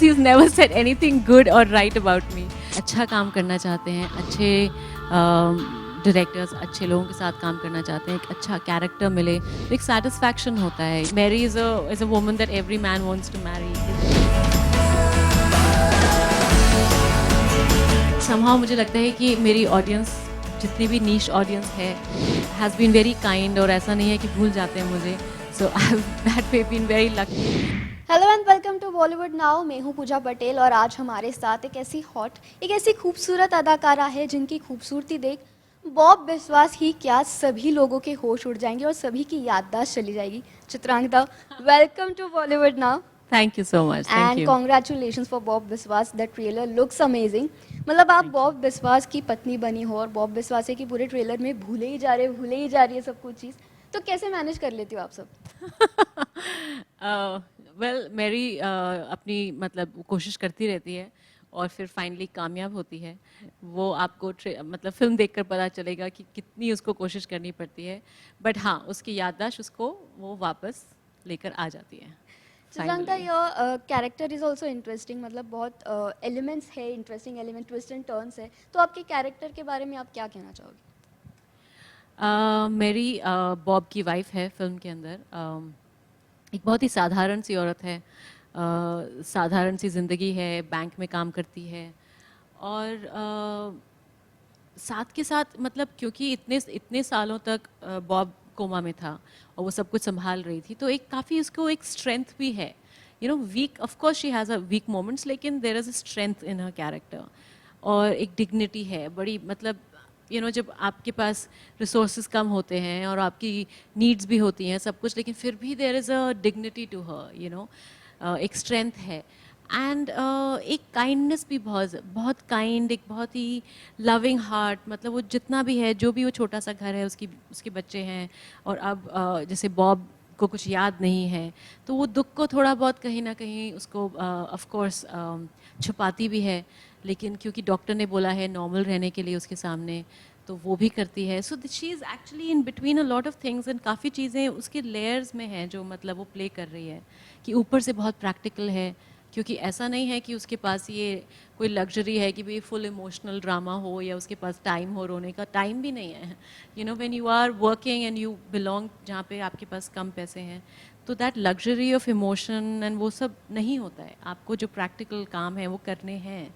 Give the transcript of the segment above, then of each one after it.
He's never said anything good or right about me. अच्छा काम करना चाहते हैं, अच्छे डायरेक्टर्स, अच्छे लोगों के साथ काम करना चाहते हैं, एक अच्छा कैरेक्टर मिले तो एक सेटिस्फैक्शन होता है. Mary is a woman that every man wants to marry. Somehow मुझे लगता है कि मेरी ऑडियंस जितनी भी नीश ऑडियंस है हैज़ बीन वेरी काइंड, और ऐसा नहीं है कि भूल जाते हैं मुझे. So I have that way been very lucky. Hello and welcome to Bollywood now. मैं हूं पूजा पटेल और आज हमारे साथ एक ऐसी खूबसूरत अदाकारा है जिनकी खूबसूरती देख बॉब बिस्वास ही क्या सभी लोगों के होश उड़ जाएंगे और सभी की याददाश्त चली जाएगी. Chitrangada, welcome to Bollywood now. Thank you so much. Thank and you. Congratulation for Bob Biswas. The trailer looks amazing. मतलब आप बॉब बिस्वास की पत्नी बनी हो और बॉब बिस्वास है कि पूरे ट्रेलर में भूले ही जा रही है सब कुछ चीज़. तो कैसे मैनेज कर लेती हो आप सब? वेल मैरी अपनी मतलब कोशिश करती रहती है और फिर फाइनली कामयाब होती है. वो आपको मतलब फिल्म देखकर पता चलेगा कि कितनी उसको कोशिश करनी पड़ती है. बट हाँ, उसकी याददाश्त उसको वो वापस लेकर आ जाती है. Chitrangada, your character is also interesting. मतलब बहुत एलिमेंट्स है, interesting element, twist and turns है. तो आपके कैरेक्टर के बारे में आप क्या कहना चाहोगे? मेरी बॉब की वाइफ है फिल्म के अंदर. एक बहुत ही साधारण सी औरत है, साधारण सी ज़िंदगी है, बैंक में काम करती है और साथ के साथ मतलब क्योंकि इतने इतने सालों तक बॉब कोमा में था और वो सब कुछ संभाल रही थी, तो एक काफ़ी उसको एक स्ट्रेंथ भी है. Weak, of course she has a weak moments, लेकिन there is a strength in her character और एक डिग्निटी है बड़ी. मतलब जब आपके पास रिसोर्सेज कम होते हैं और आपकी नीड्स भी होती हैं सब कुछ, लेकिन फिर भी there is a dignity to her. एक स्ट्रेंथ है एंड एक काइंडनेस भी, बहुत बहुत काइंड, एक बहुत ही लविंग हार्ट. मतलब वो जितना भी है, जो भी वो छोटा सा घर है, उसके बच्चे हैं और अब जैसे बॉब को कुछ याद नहीं है तो वो दुख को थोड़ा बहुत कहीं ना कहीं उसको ऑफ कोर्स छुपाती भी है, लेकिन क्योंकि डॉक्टर ने बोला है नॉर्मल रहने के लिए उसके सामने, तो वो भी करती है. So she is actually in between a lot of things and काफ़ी चीज़ें उसके लेयर्स में हैं जो मतलब वो प्ले कर रही है. कि ऊपर से बहुत प्रैक्टिकल है, क्योंकि ऐसा नहीं है कि उसके पास ये कोई लग्जरी है कि भाई फुल इमोशनल ड्रामा हो या उसके पास टाइम हो, रोने का टाइम भी नहीं है. When you are working and you belong जहाँ पे आपके पास कम पैसे हैं, तो that luxury of emotion and वो सब नहीं होता है. आपको जो प्रैक्टिकल काम है वो करने हैं.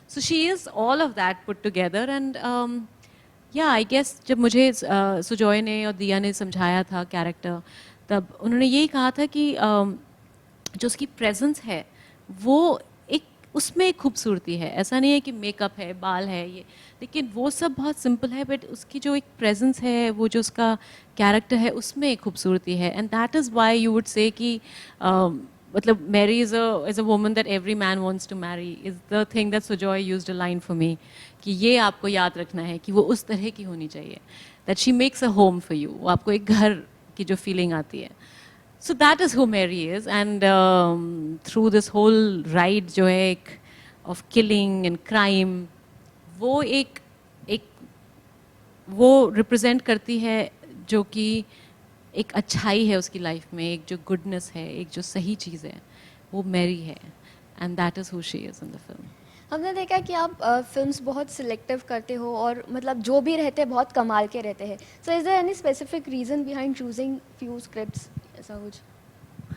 So she is all of that put together. And या आई गेस जब मुझे सुजॉय ने और दिया ने समझाया था कैरेक्टर, तब उन्होंने यही कहा था कि जो उसकी प्रेजेंस है वो एक, उसमें एक खूबसूरती है. ऐसा नहीं है कि मेकअप है, बाल है, ये, लेकिन वो सब बहुत सिंपल है. बट उसकी जो एक प्रेजेंस है, वो जो उसका कैरेक्टर है, उसमें एक खूबसूरती है. And that is why you would say कि मतलब Mary is a woman that every man wants to marry is the thing that Sujoy used a line for me, कि ये आपको याद रखना है कि वो उस तरह की होनी चाहिए. That she makes a home for you. वो आपको एक घर की जो फीलिंग आती है. So that is who Mary is, and through this whole ride जो है एक of killing and crime, वो एक वो represent करती है जो कि एक अच्छाई है उसकी लाइफ में, एक जो गुडनेस है, एक जो सही चीज़ है, वो मैरी है. and that is who she is in the film. हमने देखा कि आप फिल्म्स बहुत सिलेक्टिव करते हो और मतलब जो भी रहते हैं बहुत कमाल के रहते हैं. So is there any specific reason behind choosing few scripts, ऐसा कुछ?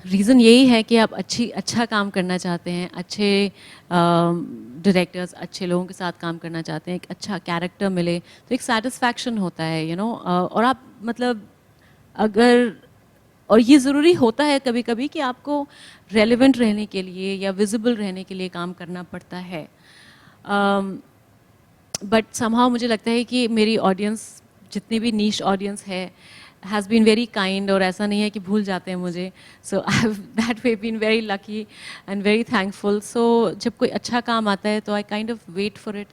रीज़न यही है कि आप अच्छा काम करना चाहते हैं, अच्छे डायरेक्टर्स, अच्छे लोगों के साथ काम करना चाहते हैं, एक अच्छा कैरेक्टर मिले तो एक सेटिस्फैक्शन होता है. और आप मतलब अगर, और ये ज़रूरी होता है कभी कभी कि आपको रेलिवेंट रहने के लिए या विजिबल रहने के लिए काम करना पड़ता है. बट समहाउ मुझे लगता है कि मेरी ऑडियंस जितनी भी नीश ऑडियंस है हैज़ बीन वेरी काइंड, और ऐसा नहीं है कि भूल जाते हैं मुझे. So I have that way been very lucky and very thankful. So जब कोई अच्छा काम आता है तो I kind of wait for it.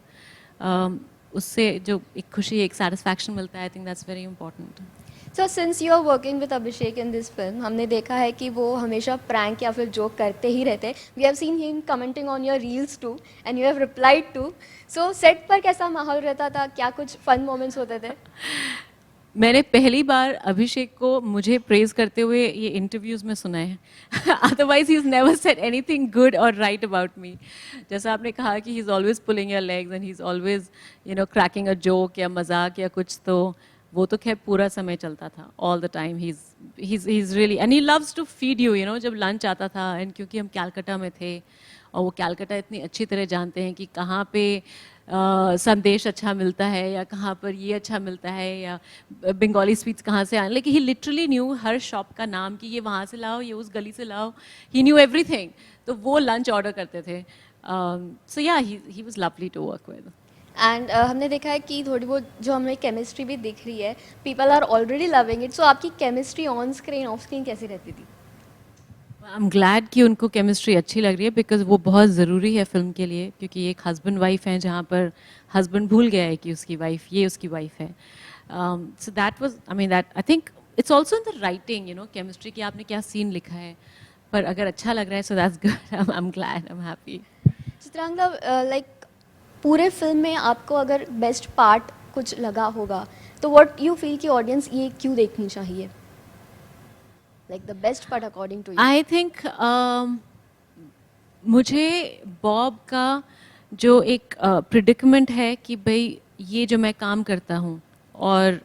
उससे जो एक खुशी, एक सेटिस्फैक्शन मिलता है, I think that's very important. So since you are working with Abhishek in this film, हमने देखा है कि वो हमेशा प्रैंक या फिर जोक करते ही रहते हैं. We have seen him commenting on your reels too and you have replied to. So set पर कैसा माहौल रहता था? क्या कुछ फन मोमेंट्स होते थे? मैंने पहली बार अभिषेक को मुझे प्रेज करते हुए ये इंटरव्यूज में सुना है otherwise he is never said anything good और राइट अबाउट मी. जैसा आपने कहा कि he is always pulling your legs and he is always cracking a joke या मजाक या कुछ, तो वो तो खैर पूरा समय चलता था all the time. He is really and he loves to feed you जब लंच आता था. एंड क्योंकि हम कैलकाटा में थे और वो कैलकाटा इतनी अच्छी तरह जानते हैं कि कहाँ पे संदेश अच्छा मिलता है या कहाँ पर ये अच्छा मिलता है या बंगाली स्वीट्स कहाँ से आए. लेकिन ही लिटरली न्यू हर शॉप का नाम कि ये वहाँ से लाओ, ये उस गली से लाओ. He knew everything. तो वो लंच ऑर्डर करते थे. So yeah he was lovely to work with. And हमने देखा है कि थोड़ी बहुत जो हमें केमिस्ट्री भी दिख रही है, people are already loving it. So आपकी chemistry on screen off screen कैसी रहती थी? आई एम ग्लैड कि उनको केमिस्ट्री अच्छी लग रही है बिकॉज वो बहुत ज़रूरी है फिल्म के लिए. क्योंकि एक हस्बैंड वाइफ हैं जहाँ पर हस्बैंड भूल गया है कि उसकी वाइफ ये उसकी वाइफ है. So that was I mean that I think it's also in the writing chemistry की आपने क्या सीन लिखा है. पर अगर अच्छा लग रहा है so that's good. I am glad, I am happy. Chitrangada, like पूरे फिल्म में आपको अगर बेस्ट पार्ट कुछ लगा होगा तो व्हाट यू फील कि ऑडियंस ये क्यों देखनी चाहिए? Like the best part according to you. I think मुझे बॉब का जो एक प्रिडिकमेंट है कि भाई ये जो मैं काम करता हूँ और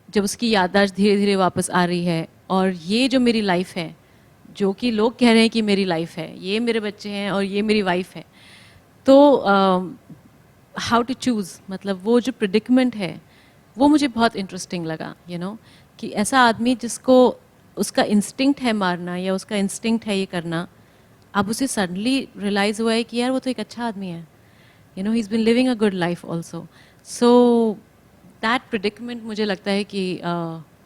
जब उसकी याददाश्त धीरे धीरे वापस आ रही है और ये जो मेरी लाइफ है जो कि लोग कह रहे हैं कि मेरी लाइफ है, ये मेरे बच्चे हैं और ये मेरी वाइफ है, तो हाउ टू चूज़, मतलब वो जो प्रिडिकमेंट है वो मुझे बहुत इंटरेस्टिंग लगा. कि ऐसा आदमी जिसको उसका इंस्टिंक्ट है मारना या उसका इंस्टिंक्ट है ये करना, अब उसे सडनली रियलाइज़ हुआ है कि यार वो तो एक अच्छा आदमी है. He is been living a good life also. So that predicament मुझे लगता है कि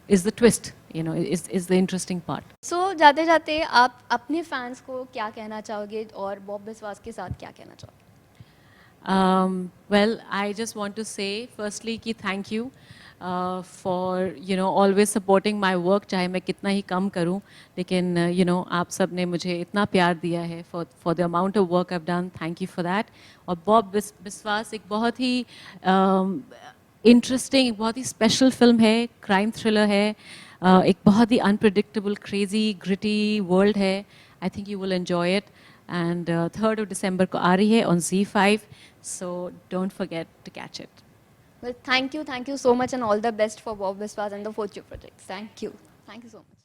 is the twist, is the interesting part. So जाते जाते आप अपने फैंस को क्या कहना चाहोगे और बॉब बिस्वास के साथ क्या कहना चाहोगे? Well, I just want to say firstly कि thank you for always supporting my work. चाहे मैं कितना ही कम करूं, लेकिन आप सब ने मुझे इतना प्यार दिया है for the amount of work I've done. Thank you for that. और बॉब बिस्वास एक बहुत ही इंटरेस्टिंग, एक बहुत ही स्पेशल फिल्म है, क्राइम थ्रिलर है, एक बहुत ही अनप्रिडिक्टेबल क्रेजी ग्रिटी वर्ल्ड है. I think you will enjoy it. And 3rd of December को आ रही है on Z5, so don't forget to catch it. Well, thank you so much and all the best for Bob Biswas and the future projects. Thank you so much.